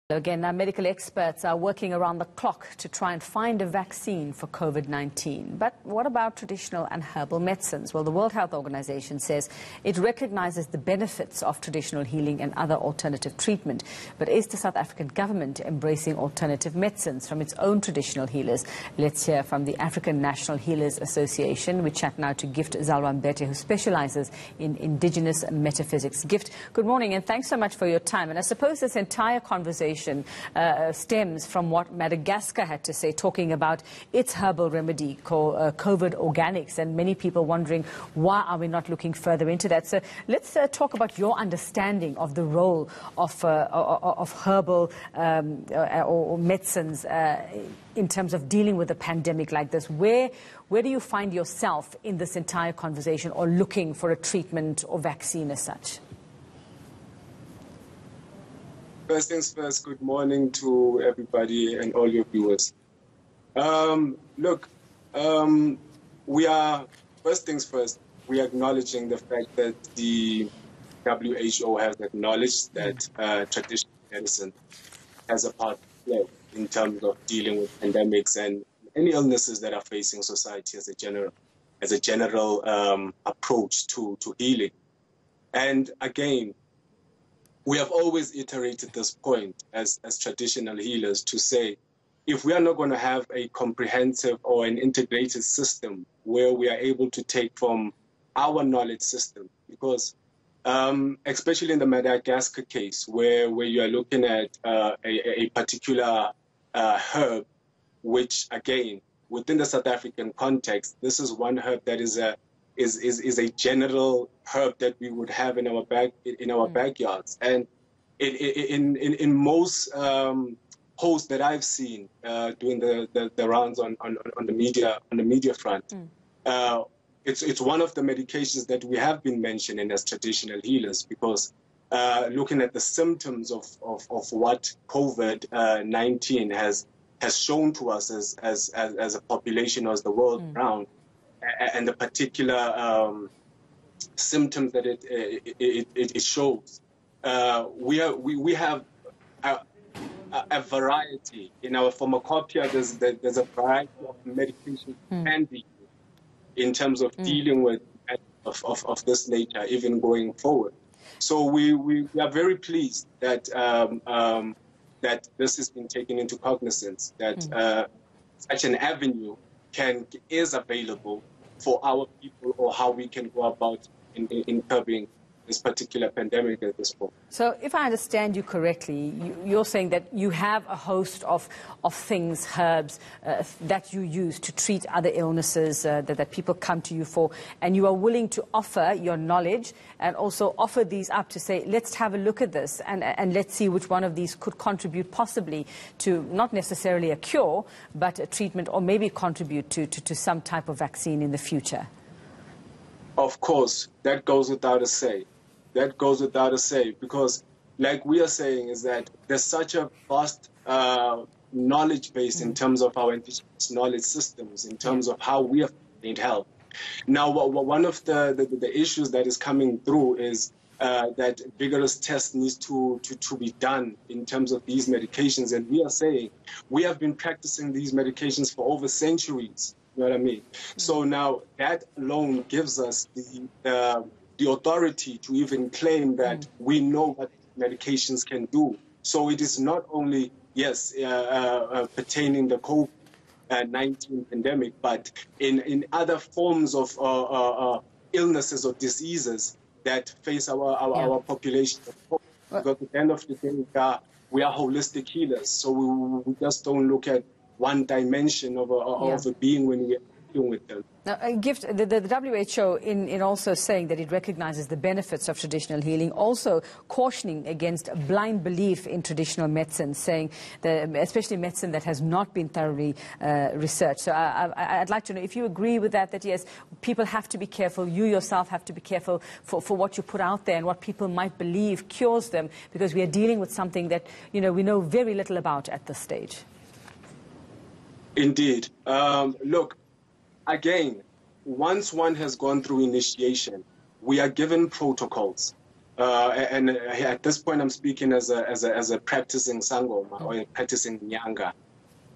Again, our medical experts are working around the clock to try and find a vaccine for Covid-19. But what about traditional and herbal medicines? Well, the World Health Organization says it recognizes the benefits of traditional healing and other alternative treatment. But is the South African government embracing alternative medicines from its own traditional healers? Let's hear from the African National Healers Association. We chat now to Gift Majodina, who specializes in indigenous metaphysics. Gift, good morning and thanks so much for your time. And I suppose this entire conversation stems from what Madagascar had to say, talking about its herbal remedy called COVID organics, and many people wondering why are we not looking further into that. So let's talk about your understanding of the role of herbal or medicines in terms of dealing with a pandemic like this. Where do you find yourself in this entire conversation, or looking for a treatment or vaccine as such? First things first, good morning to everybody and all your viewers. First things first, we are acknowledging the fact that the WHO has acknowledged that traditional medicine has a part to play in terms of dealing with pandemics and any illnesses that are facing society as a general approach to healing. And again, we have always iterated this point as traditional healers to say, if we are not going to have a comprehensive or an integrated system where we are able to take from our knowledge system, because especially in the Madagascar case, where you are looking at a particular herb, which again, within the South African context, this is one herb that is a general herb that we would have in our backyards. And in most posts that I've seen doing the rounds on the media front, it's one of the medications that we have been mentioning as traditional healers, because looking at the symptoms of what COVID-19 has shown to us as a population, as the world around, and the particular symptoms that it shows. We have a variety in our pharmacopoeia. There's a variety of medications can be in terms of dealing with of this nature, even going forward. So we are very pleased that that this has been taken into cognizance, that such an avenue is available for our people, or how we can go about in curbing this particular pandemic at this point. So if I understand you correctly, you're saying that you have a host of things, herbs, that you use to treat other illnesses that people come to you for, and you are willing to offer your knowledge and also offer these up to say, let's have a look at this and let's see which one of these could contribute possibly to not necessarily a cure, but a treatment, or maybe contribute to some type of vaccine in the future. Of course, that goes without a say. That goes without a say, because like we are saying is that there's such a vast knowledge base in terms of our indigenous knowledge systems, in terms of how we have need help. Now, one of the issues that is coming through is that vigorous tests needs to be done in terms of these medications. And we are saying we have been practicing these medications for over centuries. You know what I mean? So now that alone gives us the authority to even claim that we know what medications can do. So it is not only, yes, pertaining the COVID-19 pandemic, but in other forms of illnesses or diseases that face our population. Because at the end of the day, we are holistic healers, so we just don't look at one dimension of a being when we are dealing with them. Now, Gift, the WHO, in also saying that it recognizes the benefits of traditional healing, also cautioning against blind belief in traditional medicine, saying that especially medicine that has not been thoroughly researched. So I'd like to know if you agree with that yes, people have to be careful, you yourself have to be careful for what you put out there and what people might believe cures them, because we are dealing with something that, we know very little about at this stage. Indeed. Look, again, once one has gone through initiation, we are given protocols and at this point I'm speaking as a practicing Sangoma or a practicing Nyanga,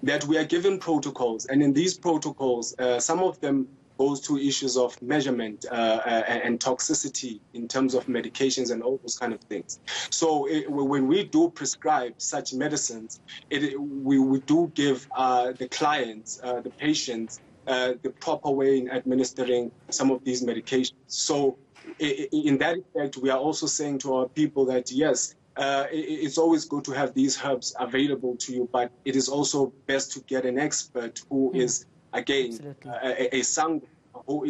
that we are given protocols, and in these protocols, some of them goes to issues of measurement and toxicity in terms of medications and all those kind of things. So when we do prescribe such medicines, we do give the clients, the patients, the proper way in administering some of these medications. So in that effect, we are also saying to our people that, yes, it's always good to have these herbs available to you, but it is also best to get an expert who is, again, a Sangha who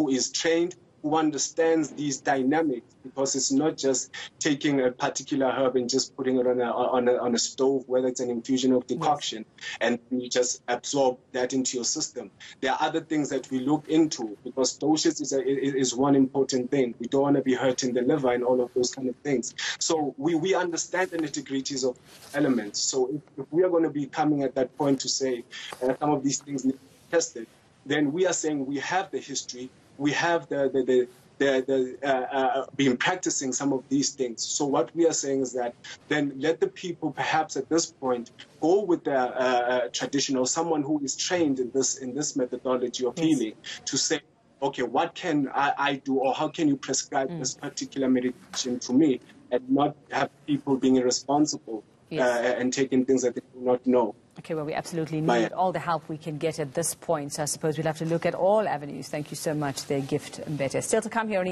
is trained, who understands these dynamics, because it's not just taking a particular herb and just putting it on a stove, whether it's an infusion of decoction, and you just absorb that into your system. There are other things that we look into, because dosage is one important thing. We don't want to be hurting the liver and all of those kind of things. So we understand the nitty-gritties of elements. So if we are going to be coming at that point to say some of these things need to be tested, then we are saying we have the history, we have been practicing some of these things. So what we are saying is that then let the people perhaps at this point go with the traditional, someone who is trained in this methodology of healing, to say, okay, what can I do, or how can you prescribe this particular medication to me, and not have people being irresponsible and taking things that they do not know. Okay, well, we absolutely need all the help we can get at this point. So I suppose we'll have to look at all avenues. Thank you so much there, Gift Majodina. Still to come here on